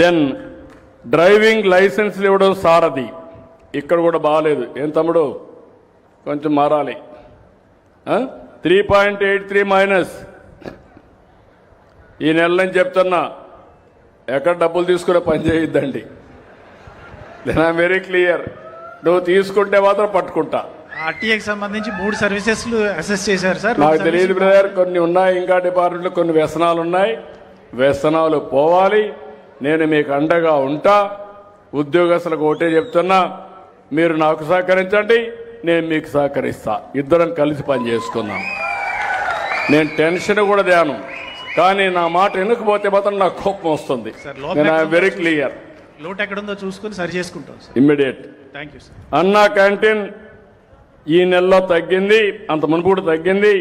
Then driving లైసెన్స్లు ఇవ్వడం సారథి, ఇక్కడ కూడా బాగాలేదు. ఏం తమ్ముడు, కొంచెం మారాలి. 3.83 మైనస్. ఈ నెల నుంచి చెప్తున్నా, ఎక్కడ డబ్బులు తీసుకునే పని చేయొద్దండి. Then I'm very clear. నువ్వు తీసుకుంటే మాత్రం పట్టుకుంటా. ఆర్టీఏకి సంబంధించి 3 సర్వీసెస్ అసెస్ చేశారు సార్. నాకు తెలియదు బ్రదర్, కొన్ని ఉన్నాయి ఇంకా డిపార్ట్మెంట్లో, కొన్ని వ్యసనాలు ఉన్నాయి. వ్యసనాలు పోవాలి. నేను మీకు అండగా ఉంటా. ఉద్యోగస్తులకు ఒకటే చెప్తున్నా, మీరు నాకు సహకరించండి, నేను మీకు సహకరిస్తా. ఇద్దరం కలిసి పని చేసుకుందాం. నేను టెన్షన్ కూడా ధ్యానం, కానీ నా మాట వెనుకపోతే మాత్రం నాకు కోపం వస్తుంది. నేను ఐఎమ్ వెరీ క్లియర్. లోటు ఎక్కడుందో చూసుకుని సరి చేసుకుంటాం sir. Immediate. Thank you sir. అన్నా క్యాంటీన్ ఈ నెలలో తగ్గింది, అంత మునుపు తగ్గింది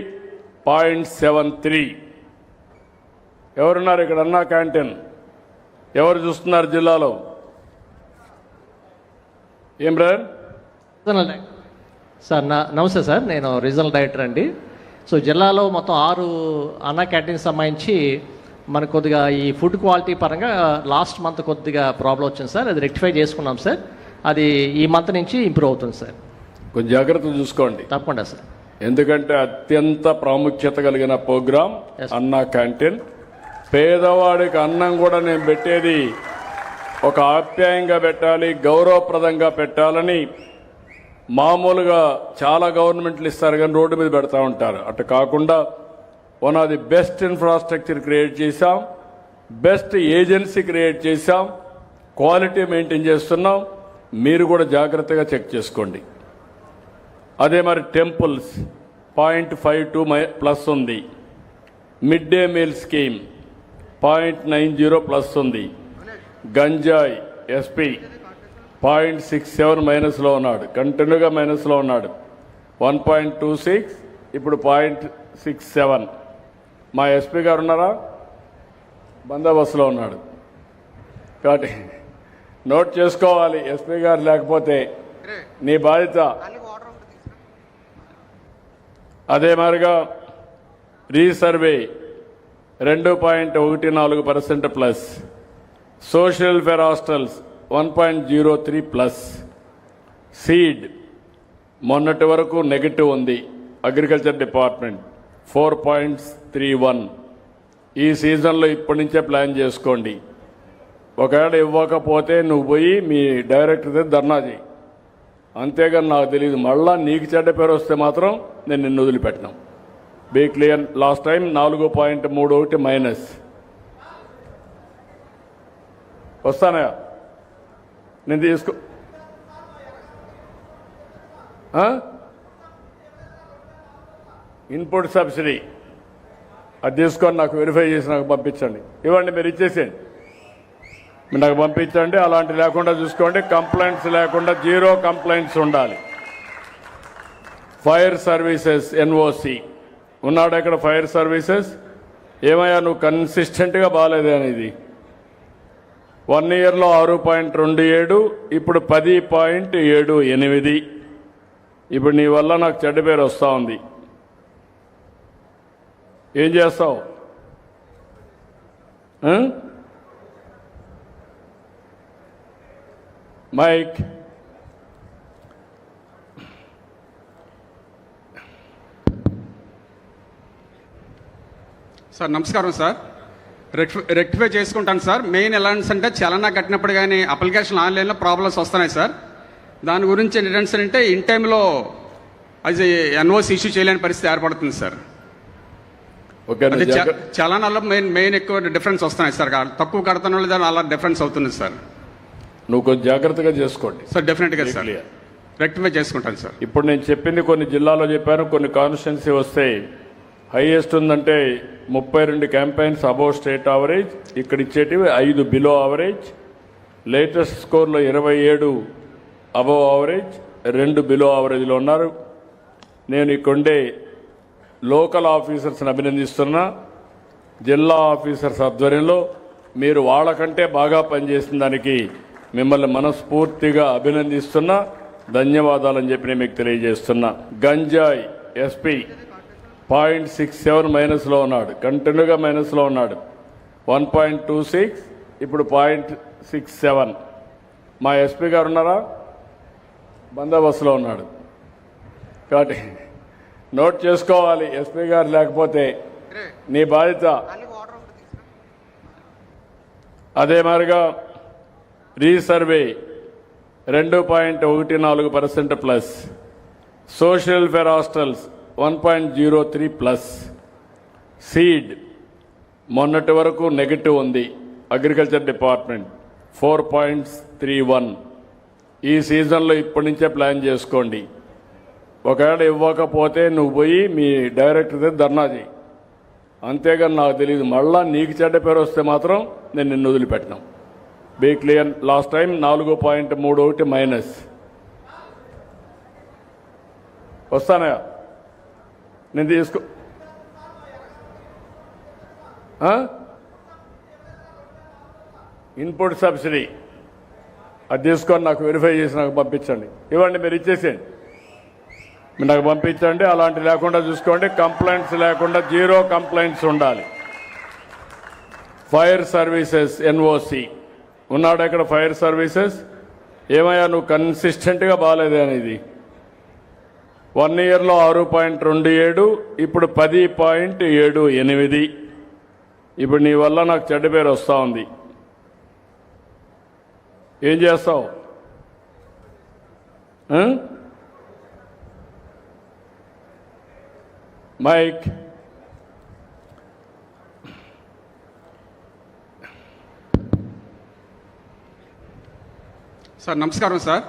0.73. ఎవరున్నారు ఇక్కడ అన్నా క్యాంటీన్? ఎవరు చూస్తున్నారు జిల్లాలో? ఏం బ్రదర్? సార్ నమస్తే సార్, నేను రీజనల్ డైరెక్టర్ అండి. సో జిల్లాలో మొత్తం 6 అన్నా క్యాంటీన్ సంబంధించి మనకు కొద్దిగా ఈ ఫుడ్ క్వాలిటీ పరంగా లాస్ట్ మంత్ కొద్దిగా ప్రాబ్లం వచ్చింది సార్. అది రెక్టిఫై చేసుకున్నాం సార్. అది ఈ మంత్ నుంచి ఇంప్రూవ్ అవుతుంది సార్. కొంచెం జాగ్రత్త చూసుకోండి. తప్పకుండా సార్. ఎందుకంటే అత్యంత ప్రాముఖ్యత కలిగిన ప్రోగ్రాం అన్నా క్యాంటీన్. పేదవాడికి అన్నం కూడా నేను పెట్టేది ఒక ఆప్యాయంగా పెట్టాలి, గౌరవప్రదంగా పెట్టాలని. మామూలుగా చాలా గవర్నమెంట్లు ఇస్తారు కానీ రోడ్డు మీద పెడతా ఉంటారు. అటు కాకుండా one of the best infrastructure create చేశాం, బెస్ట్ ఏజెన్సీ క్రియేట్ చేశాం, క్వాలిటీ మెయింటైన్ చేస్తున్నాం. మీరు కూడా జాగ్రత్తగా చెక్ చేసుకోండి. అదే మరి టెంపుల్స్ 0.52 ప్లస్ ఉంది. Mid day meal scheme 0.90 plus ఉంది. గంజాయి ఎస్పీ 0.67 మైనస్లో ఉన్నాడు, కంటిన్యూగా మైనస్లో ఉన్నాడు. 1.26 ఇప్పుడు 0.67. మా ఎస్పీ గారు ఉన్నారా? బందోబస్తులో ఉన్నాడు. కాబట్టి నోట్ చేసుకోవాలి, ఎస్పీ గారు లేకపోతే నీ బాధ్యత. అదే మాదిరిగా resurvey 2.14% plus. Social welfare hostels 1.03 plus. Seed మొన్నటి వరకు నెగటివ్ ఉంది. Agriculture department 4.31. ఈ సీజన్లో ఇప్పటి నుంచే ప్లాన్ చేసుకోండి. ఒకవేళ ఇవ్వకపోతే నువ్వు పోయి మీ డైరెక్టర్ దగ్గర ధర్నా చేయి. అంతేగాని నాకు తెలియదు, మళ్ళా నీకు చెడ్డ పేరు వస్తే మాత్రం నేను నిన్ను వదిలిపెట్టినాం. Be clear. Last time 4.31 minus. వస్తానా నేను తీసుకో. ఇన్పుట్ సబ్సిడీ అది తీసుకొని నాకు వెరిఫై చేసి నాకు పంపించండి. ఇవ్వండి, మీరు ఇచ్చేసేయండి, మీరు నాకు పంపించండి. అలాంటి లేకుండా చూసుకోండి. కంప్లైంట్స్ లేకుండా, 0 కంప్లైంట్స్ ఉండాలి. ఫైర్ సర్వీసెస్ ఎన్ఓసి ఉన్నాడు ఇక్కడ. ఫైర్ సర్వీసెస్ ఏమయ్యా నువ్వు కన్సిస్టెంట్గా బాగాలేదే అనేది. 1 ఇయర్లో 6.27, ఇప్పుడు 10.78. ఇప్పుడు నీ వల్ల నాకు చెడ్డ పేరు వస్తూ ఉంది. ఏం చేస్తావు? మైక్ సార్ నమస్కారం సార్. రెక్టిఫై చేసుకుంటాను సార్. మెయిన్ ఎలాంటి అంటే చలనా కట్టినప్పుడు కానీ అప్లికేషన్ ఆన్లైన్లో ప్రాబ్లమ్స్ వస్తున్నాయి సార్. దాని గురించి ఏంటంటే అంటే ఇన్ టైంలో అది ఎన్ఓసి ఇష్యూ చేయలేని పరిస్థితి ఏర్పడుతుంది సార్. చలనాల్లో మెయిన్ ఎక్కువ డిఫరెన్స్ వస్తున్నాయి సార్. తక్కువ కడతాను దాని అలా డిఫరెన్స్ అవుతుంది సార్. నువ్వు కొంచెం జాగ్రత్తగా చేసుకోండి సార్. డెఫినెట్గా సార్ రెక్టిఫై చేసుకుంటాను సార్. ఇప్పుడు నేను చెప్పింది కొన్ని జిల్లాలో చెప్పాను, కొన్ని కాన్స్టిట్యున్సీ వస్తే హైయెస్ట్ ఉందంటే 32 క్యాంపెయిన్స్ అబౌవ్ స్టేట్ యావరేజ్. ఇక్కడ ఇచ్చేటివి 5 బిలో యావరేజ్. లేటెస్ట్ స్కోర్లో 27 అబౌవ్ యావరేజ్, 2 బిలో యావరేజ్లో ఉన్నారు. నేను ఇక్కడుండే లోకల్ ఆఫీసర్స్ని అభినందిస్తున్నా. జిల్లా ఆఫీసర్స్ ఆధ్వర్యంలో మీరు వాళ్ళకంటే బాగా పనిచేసిన దానికి మిమ్మల్ని మనస్ఫూర్తిగా అభినందిస్తున్నా. ధన్యవాదాలని చెప్పి నేను మీకు తెలియజేస్తున్నా. గంజాయి ఎస్పీ 0.67 మైనస్లో ఉన్నాడు, కంటిన్యూగా మైనస్లో ఉన్నాడు. 1.26 ఇప్పుడు 0.67. మా ఎస్పీ గారు ఉన్నారా? బందోబస్తులో ఉన్నాడు కాబట్టి నోట్ చేసుకోవాలి. ఎస్పీ గారు లేకపోతే నీ బాధ్యత. అదే మాదిరిగా resurvey 2.14% plus, social welfare hostels 1.03 plus, seed మొన్నటి వరకు నెగటివ్ ఉంది. Agriculture department 4.31. ఈ సీజన్లో ఇప్పటి నుంచే ప్లాన్ చేసుకోండి. ఒకవేళ ఇవ్వకపోతే నువ్వు పోయి మీ డైరెక్టర్ దగ్గర ధర్నా చేయి. అంతేగాని నాకు తెలియదు, మళ్ళా నీకు చెడ్డ పేరు వస్తే మాత్రం నేను నిన్ను వదిలిపెట్టినాం. Be clear. Last time 4.31 minus. వస్తానయా నేను తీసుకో. ఇన్పుట్ సబ్సిడీ అది తీసుకొని నాకు వెరిఫై చేసి నాకు పంపించండి. ఇవ్వండి, మీరు ఇచ్చేసేయండి, మీరు నాకు పంపించండి. అలాంటి లేకుండా చూసుకోండి. కంప్లైంట్స్ లేకుండా, జీరో కంప్లైంట్స్ ఉండాలి. ఫైర్ సర్వీసెస్ ఎన్ఓసి ఉన్నాడు ఇక్కడ. ఫైర్ సర్వీసెస్ ఏమయ్యా నువ్వు కన్సిస్టెంట్గా బాగాలేదే అనేది. 1 ఇయర్లో 6.27, ఇప్పుడు 10.78. ఇప్పుడు నీ వల్ల నాకు చెడ్డ పేరు వస్తూ ఉంది. ఏం చేస్తావు? మైక్ సార్ నమస్కారం సార్.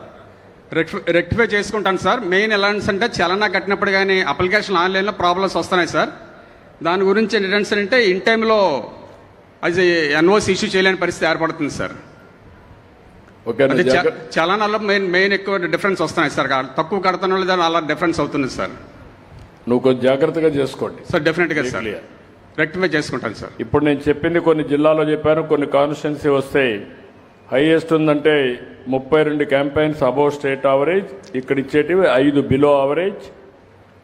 రెక్టిఫై చేసుకుంటాను సార్. మెయిన్ ఎలాంటి అంటే చలనా కట్టినప్పుడు కానీ అప్లికేషన్ ఆన్లైన్లో ప్రాబ్లమ్స్ వస్తున్నాయి సార్. దాని గురించి ఏంటంటే అంటే ఇన్ టైంలో అది ఎన్ఓసి ఇష్యూ చేయలేని పరిస్థితి ఏర్పడుతుంది సార్. ఓకే. అది చలనాల్లో మెయిన్ ఎక్కువ డిఫరెన్స్ వస్తున్నాయి సార్. తక్కువ కడతాను దాని అలా డిఫరెన్స్ అవుతుంది సార్. నువ్వు కొంచెం జాగ్రత్తగా చేసుకోండి సార్. డెఫినెట్గా సార్ రెక్టిఫై చేసుకుంటాను సార్. ఇప్పుడు నేను చెప్పింది కొన్ని జిల్లాలో చెప్పాను. కొన్ని కాన్స్టిట్యున్సీ వస్తే హైయెస్ట్ ఉందంటే 32 క్యాంపెయిన్స్ అబోవ్ స్టేట్ యావరేజ్. ఇక్కడ ఇచ్చేటివి 5 బిలో యావరేజ్.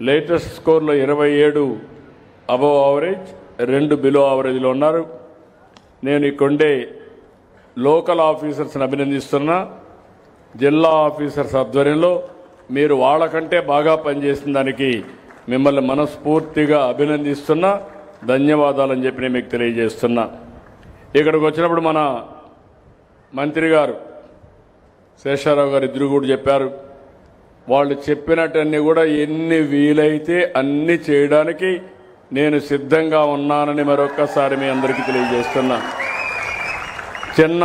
లేటెస్ట్ స్కోర్లో 27 అబోవ్ యావరేజ్, 2 బిలో యావరేజ్లో ఉన్నారు. నేను ఇక్కడుండే లోకల్ ఆఫీసర్స్ని అభినందిస్తున్నా. జిల్లా ఆఫీసర్స్ ఆధ్వర్యంలో మీరు వాళ్ళకంటే బాగా పనిచేసిన దానికి మిమ్మల్ని మనస్ఫూర్తిగా అభినందిస్తున్నా. ధన్యవాదాలని చెప్పి నేను మీకు తెలియజేస్తున్నా. ఇక్కడికి వచ్చినప్పుడు మన మంత్రి గారు శేషారావు గారు ఇద్దరు కూడా చెప్పారు. వాళ్ళు చెప్పినట్టన్నీ కూడా ఎన్ని వీలైతే అన్ని చేయడానికి నేను సిద్ధంగా ఉన్నానని మరొక్కసారి మీ అందరికీ తెలియజేస్తున్నా. చిన్న